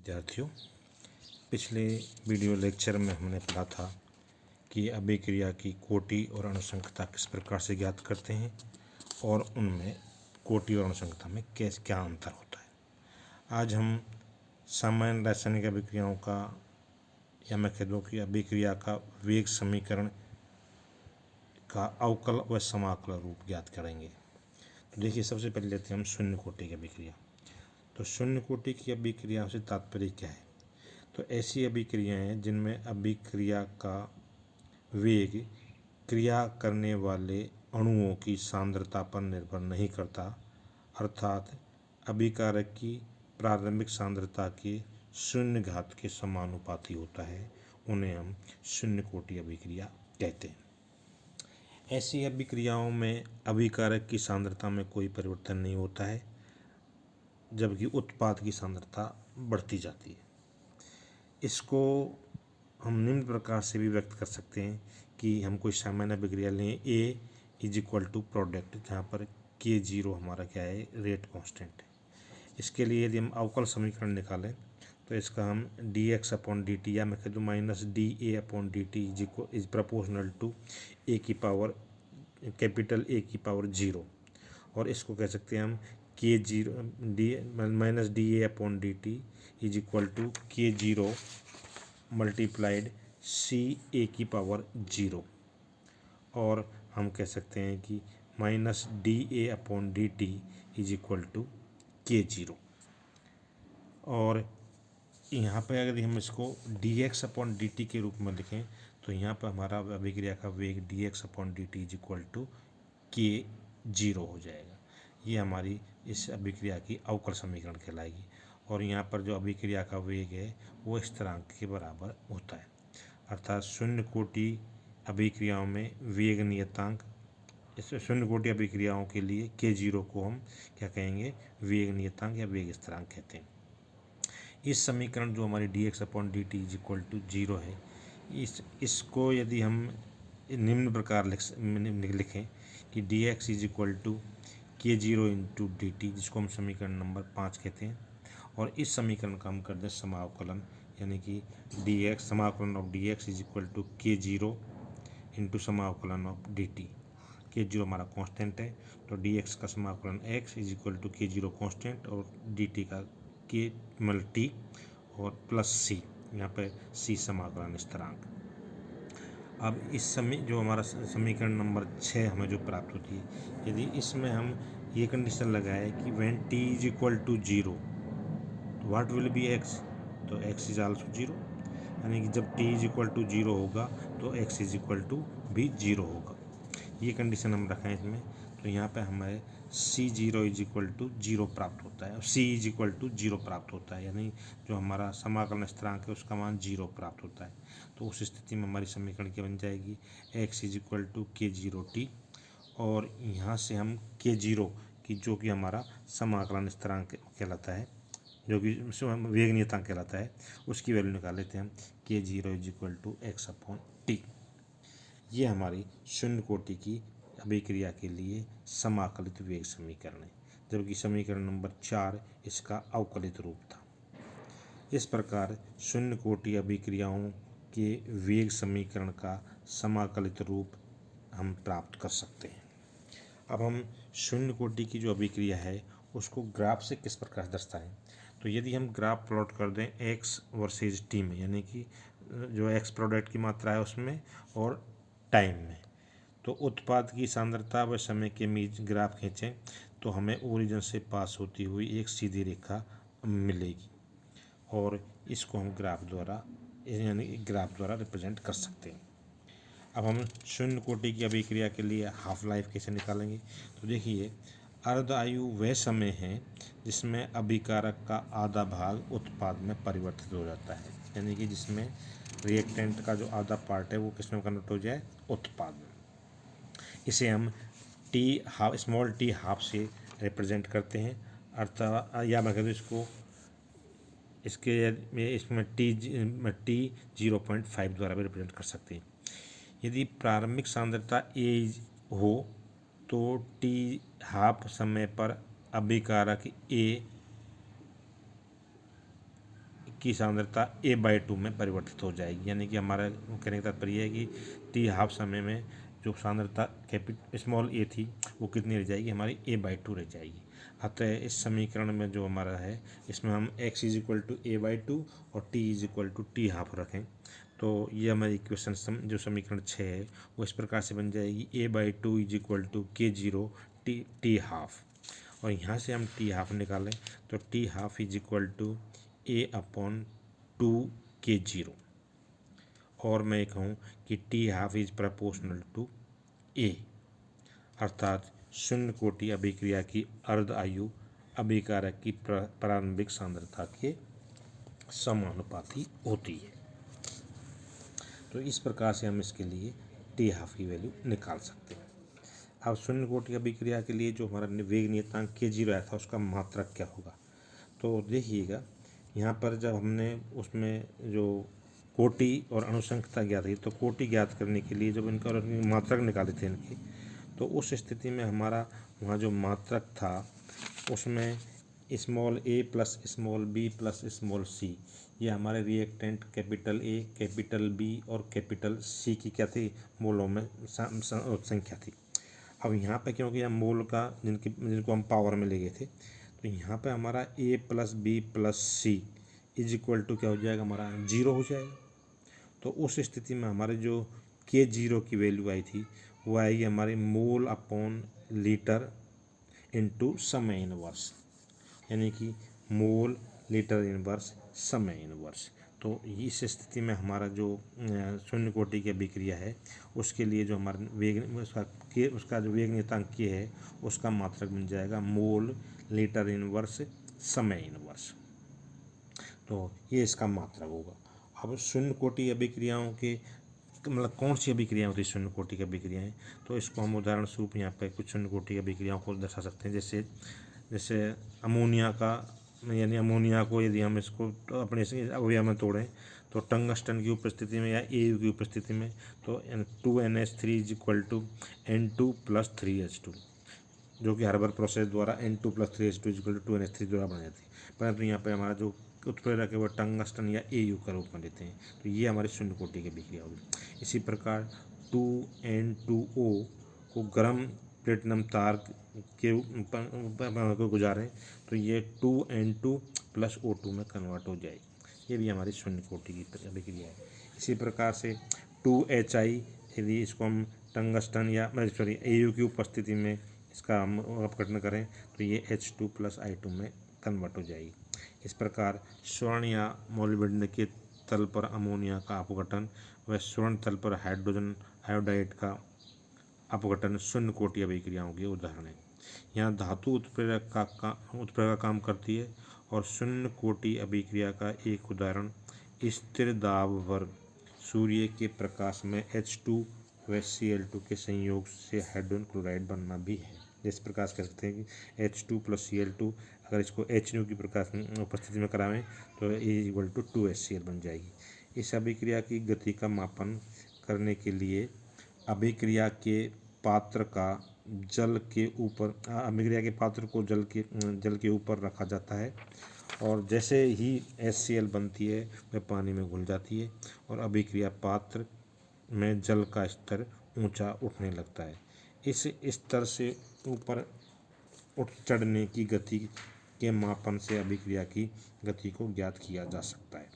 विद्यार्थियों, पिछले video lecture में हमने पढ़ा था कि अभिक्रिया की कोटि और अनुसंख्यता किस प्रकार से ज्ञात करते हैं और उनमें कोटि और अनुसंख्यता में क्या अंतर होता है। आज हम सामान्य रासायनिक अभिक्रियाओं का, या मैं कह दूँ कि अभिक्रिया का वेग समीकरण का अवकल व समाकल रूप ज्ञात करेंगे। तो देखिए, सबसे पहले लेते हैं हम शून्य कोटि की अभिक्रिया। तो शून्य कोटि की अभिक्रिया से तात्पर्य क्या है? तो ऐसी अभिक्रियाएं हैं जिनमें अभिक्रिया का वेग क्रिया करने वाले अणुओं की सांद्रता पर निर्भर नहीं करता, अर्थात अभिकारक की प्रारंभिक सांद्रता के शून्य घात के समानुपाती होता है। उन्हें हम शून्य कोटि अभिक्रिया कहते हैं। ऐसी अभिक्रियाओं में अभिकारक की सांद्रता में कोई परिवर्तन नहीं होता है, जबकि उत्पाद की सांद्रता बढ़ती जाती है। इसको हम निम्न प्रकार से भी व्यक्त कर सकते हैं कि हम कोई सामान्य अभिक्रिया लें, A is equal to product, जहाँ पर K0 हमारा क्या है, रेट कांस्टेंट है। इसके लिए यदि हम अवकल समीकरण निकालें तो इसका हम dx अपॉन dt, या मैं कह दूँ minus dA upon dt is proportional to A की पावर कैपिटल A की पावर 0, और इसको कह सकते हैं हम K0 minus dA upon dt is equal to K0 multiplied CA की पावर 0, और हम कह सकते हैं कि minus dA upon dt is equal to K0। और यहाँ पर अगर हम इसको dx अपॉन dt के रूप में लिखें तो यहाँ पर हमारा अभिक्रिया का वेग dx upon dt is equal to K0 हो जाएगा। ये हमारी इस अभिक्रिया की अवकल समीकरण कहलाएगी। और यहाँ पर जो अभिक्रिया का वेग है वो स्थिरांक के बराबर होता है, अर्थात शून्य कोटि अभिक्रियाओं में वेग नियतांक, इस शून्य कोटि अभिक्रियाओं के लिए K0 को हम क्या कहेंगे, वेग नियतांक या वेग स्थिरांक कहते हैं। इस समीकरण जो हमारी dx upon dt is equal to 0 है, इसको यदि हम निम्न प्रकार लिखें कि dx is equal to K0 into dt, जिसको हम समीकरण नंबर 5 कहते हैं, और इस समीकरण का हम कर दें समाकलन, यानी कि dx समाकलन of dx is equal to K0 into समाकलन ऑफ dt। K0 हमारा कांस्टेंट है, तो dx का समाकलन x is equal to K0 constant और dt का K t और प्लस c, यहाँ पे c समाकलन स्थिरांक। अब इस जो हमारा समीकरण नंबर 6 हमें जो प्राप्त होती है, यदि इसमें हम ये कंडीशन लगाए कि when t is equal to 0 what will be x, तो x इज आल्सो 0, यानी कि जब t इज इक्वल टू 0 होगा तो x इज इक्वल टू भी 0 होगा। ये कंडीशन हम रखें इसमें, तो यहाँ पे हमें C0 इज इक्वल टू 0 प्राप्त होता है, C इज इक्वल टू 0 प्राप्त होता है, यानी जो हमारा समाकलन स्थिरांक है उसका मान 0 प्राप्त होता है। तो उस स्थिति में हमारी समीकरण क्या बन जाएगी, x is equal to K0t, और यहाँ से हम K0 की, जो कि हमारा समाकलन स्थिरांक कहलाता है, जो कि वेग नियतांक कहलाता है, उसकी वैल्यू निकाल लेते हैं हम, K0 is equal to x upon t. ये हमारी शून्य कोटि की अभिक्रिया के लिए समाकलित वेग समीकरण है, जबकि समीकरण नंबर 4 इसका अवकलित रूप था। इस प्रकार शून्य कोटि अभिक्रियाओं के वेग समीकरण का समाकलित रूप हम प्राप्त कर सकते हैं। अब हम शून्य कोटि की जो अभिक्रिया है उसको ग्राफ से किस प्रकार दर्शाएं, तो यदि हम ग्राफ प्लॉट कर दें x वर्सेज t में, यानी कि जो x प्रोडक्ट की मात्रा है उसमें और टाइम में, तो उत्पाद की सांद्रता व समय के बीच ग्राफ खींचें तो हमें ओरिजिन से पास होती हुई एक सीधी रेखा मिलेगी, और इसको हम ग्राफ द्वारा, यानी ग्राफ द्वारा रिप्रेजेंट कर सकते हैं। अब हम शून्य कोटि की अभिक्रिया के लिए हाफ लाइफ कैसे निकालेंगे, तो देखिए, अर्ध आयु वह समय है जिसमें अभिकारक का आधा भाग उत्पाद में परिवर्तित हो जाता है, यानी कि जिसमें रिएक्टेंट का जो आधा पार्ट है वो किसमें कन्वर्ट हो जाए, उत्पाद में। इसे हम स्मॉल टी हाफ से रिप्रेजेंट करते हैं, अर्थात, या मैं कहूँ इसको, इसमें टी 0.5 द्वारा भी रिप्रेजेंट कर सकते हैं। यदि प्रारंभिक सांद्रता A हो तो t हाफ समय पर अभिकारक A की सांद्रता A/2 में परिवर्तित हो जाएगी। यानी कि हमारा कहने का तात्पर्य है कि t½ समय में जो सांद्रता स्मॉल a थी वो कितनी रह जाएगी, हमारी A/2 रह जाएगी। अतः इस समीकरण में जो हमारा है इसमें हम x = A/2 और t = t½ रखें तो ये हमारी इक्वेशन जो समीकरण 6 है वो इस प्रकार से बन जाएगी A/2 = K0 t½ और यहाँ से हम t½ निकालें तो t½ = A/2 K0 और मैं कहूँ कि t½ is proportional to A, अर्थात शून्य कोटि अभिक्रिया की अर्ध आयु अभिकारक की प्रारंभिक सांद्रता के समानुपाती होती है। तो इस प्रकार से हम इसके लिए t½ की वैल्यू निकाल सकते हैं। अब शून्य कोटि अभिक्रिया के लिए जो हमारा वेग नियतांक K0 आया था उसका मात्रक क्या होगा, तो देखिएगा यहाँ पर जब हमने उसमें जो कोटि और अणुसंख्यता ज्ञात की तो कोटि ज्ञात करने के लिए जब इनका मात्रक निकाले थे इनके, तो उस स्थिति में हमारा वहाँ जो मात्रक था उसमें small a plus small b plus small c ये हमारे reactant capital A, capital B और कैपिटल C की क्या थी, मोलों में संख्या थी। अब यहाँ पे क्योंकि हम मोल का जिनको हम पावर में ले गए थे तो यहाँ पे हमारा a plus b plus c = क्या हो जाएगा, हमारा 0 हो जाएगा। तो उस स्थिति में हमारे जो K0 की वैल्यू आई थी वो आएगी हमारे मोल अपॉन लीटर इंटू समय इनवर्स, यानी कि मोल लीटर इनवर्स समय इनवर्स। तो इस स्थिति में हमारा जो शून्य कोटि की अभिक्रिया है उसके लिए जो हमारा वेग उसका जो वेग नियतांक K है उसका मात्रक बन जाएगा मोल लीटर इनवर्स समय इनवर्स। तो ये इसका मात्रक होगा। अब शून्य कोटि अभिक्रियाओं के मतलब कौन सी अभिक्रियाएँ होती है शून्य कोटि की अभिक्रियाएँ, तो इसको हम उदाहरण स्वरूप यहाँ पे कुछ शून्य कोटि की अभिक्रियाओं को दर्शा सकते हैं। जैसे अमोनिया का, यानी अमोनिया को यदि हम इसको अपने से अवयव में तोड़ें तो टंगस्टन की उपस्थिति में या AU की उपस्थिति में तो 2NH3 = N2 + 3H2 जो कि हर्बर प्रोसेस द्वारा N2 + 3H2 = 2NH3 द्वारा बना जाती है, परंतु यहाँ पर हमारा जो उत्प्रेरक है वो टंगस्टन या AU का रूप में लेते हैं। तो ये हमारी शून्य कोटि की अभिक्रिया होगी। इसी प्रकार 2N2O को गर्म प्लेटिनम तार के को गुजारें तो ये 2N2 + O2 में कन्वर्ट हो जाएगी। ये भी हमारी शून्य कोटि की अभिक्रिया है। इसी प्रकार से 2HI यदि इसको हम टंगस्टन या AU की उपस्थिति में इसका हम अपघटन करें तो ये H2 + I2 में कन्वर्ट हो जाएगी। इस प्रकार स्वर्ण या मोलिब्डेनम के तल पर अमोनिया का अपघटन व स्वर्ण तल पर हाइड्रोजन आयोडाइड का अपघटन शून्य कोटि अभिक्रियाओं के उदाहरण हैं। यहाँ धातु उत्प्रेरक का काम करती है और शून्य कोटि अभिक्रिया का एक उदाहरण स्थिर दाब वर्ग सूर्य के प्रकाश में H2 व Cl2 के संयोग से हाइड्रोजन क्लोराइड बनना भी है। इस प्रकार से कह सकते हैं कि H2 + Cl2 अगर इसको HNO की प्रकाश उपस्थिति में करावें तो A = 2HCl बन जाएगी। इस अभिक्रिया की गति का मापन करने के लिए अभिक्रिया के पात्र का जल के ऊपर अभिक्रिया के पात्र को जल के ऊपर रखा जाता है और जैसे ही HCl बनती है वह पानी में घुल जाती है और अभिक्रिया पात्र में जल का स्तर ऊंचा उठने लगता है। इस स्तर से ऊपर उठ चढ़ने की गति के मापन से अभिक्रिया की गति को ज्ञात किया जा सकता है।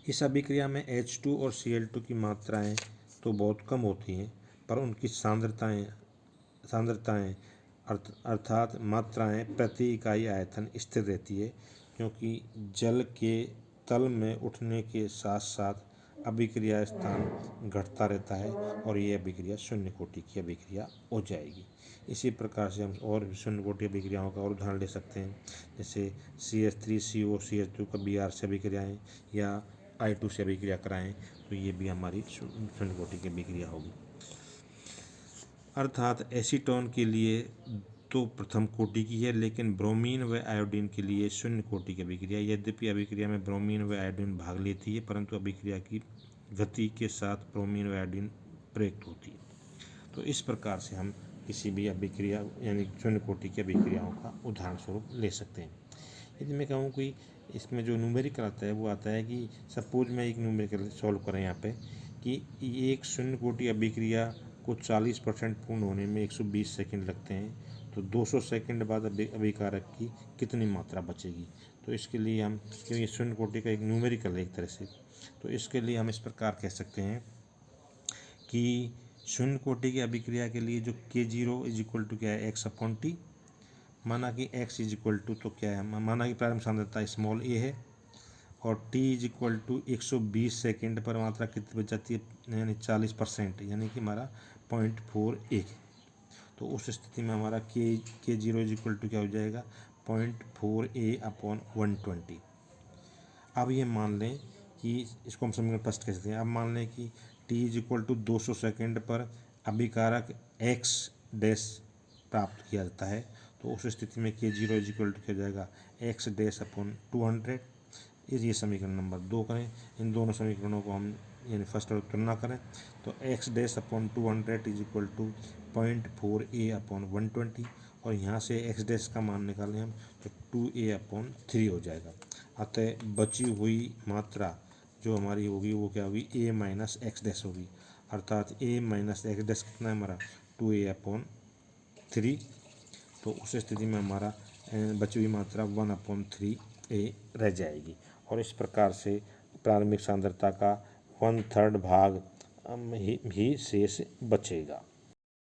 इस अभिक्रिया में H2 और Cl2 की मात्राएं तो बहुत कम होती हैं पर उनकी सांद्रताएं अर्थात मात्राएं प्रति इकाई आयतन स्थिर रहती है, क्योंकि जल के तल में उठने के साथ साथ अभिक्रिया स्थान घटता रहता है और ये अभिक्रिया शून्य कोटि की अभिक्रिया हो जाएगी। इसी प्रकार से हम और शून्य कोटि अभिक्रियाओं का और उदाहरण ले सकते हैं, जैसे CH3CO CH2 का Br से अभिक्रियाएँ या I2 से अभिक्रिया कराएँ तो ये भी हमारी शून्य कोटि की अभिक्रिया होगी। अर्थात एसीटोन के लिए तो प्रथम कोटि की है, लेकिन ब्रोमीन व आयोडीन के लिए शून्य कोटि की अभिक्रिया। यद्यपि अभिक्रिया में ब्रोमीन व आयोडीन भाग लेती है परंतु अभिक्रिया की गति के साथ ब्रोमीन व आयोडीन प्रयुक्त होती है। तो इस प्रकार से हम किसी भी अभिक्रिया यानी शून्य कोटि की अभिक्रियाओं का उदाहरण स्वरूप ले सकते हैं। यदि मैं कहूँ कि इसमें जो न्यूमेरिकल आता है वो आता है कि सपोज मैं एक न्यूमेरिकल सॉल्व करें यहाँ पे कि एक शून्य कोटि अभिक्रिया को 40% पूर्ण होने में 120 सेकंड लगते हैं, तो 200 सेकंड बाद अभिकारक की कितनी मात्रा बचेगी। तो इसके लिए हम, क्योंकि शून्य कोटि का एक न्यूमेरिकल है एक तरह से, तो इसके लिए हम इस प्रकार कह सकते हैं कि शून्य कोटि की अभिक्रिया के लिए जो K0 इज इक्वल टू क्या है, x/t। माना कि x इज इक्वल टू, तो क्या है, माना कि प्रारंभिक सांद्रता स्मॉल a है और t is equal to 120 second पर मात्रा कितनी बच जाती है, यानी 40%, यानी कि हमारा 0.48। तो उस स्थिति में हमारा K0 इज इक्वल टू क्या हो जाएगा, 0.4a/120। अब ये मान लें कि इसको हम समीकरण फर्स्ट कह सकते हैं। अब मान लें कि t is equal to 200 second पर अभिकारक x डैश प्राप्त किया जाता है, तो उस स्थिति में K0 इज इक्वल टू क्या हो जाएगा, x डैश/200। ये समीकरण नंबर 2 करें। इन दोनों समीकरणों को हम यानी फर्स्ट ऑर्डर तुलना करें तो x dash is equal to 0.4a/120, और यहाँ से x डैश का मान निकालें हम तो 2a/3 हो जाएगा। अतः बची हुई मात्रा जो हमारी होगी वो क्या होगी, a माइनस एक्स डैश होगी, अर्थात a माइनस एक्स डैश कितना है हमारा, 2a/3। तो उस स्थिति में हमारा बची हुई मात्रा 1/3a रह जाएगी, और इस प्रकार से प्रारंभिक सांद्रता का 1/3 भाग ही शेष बचेगा।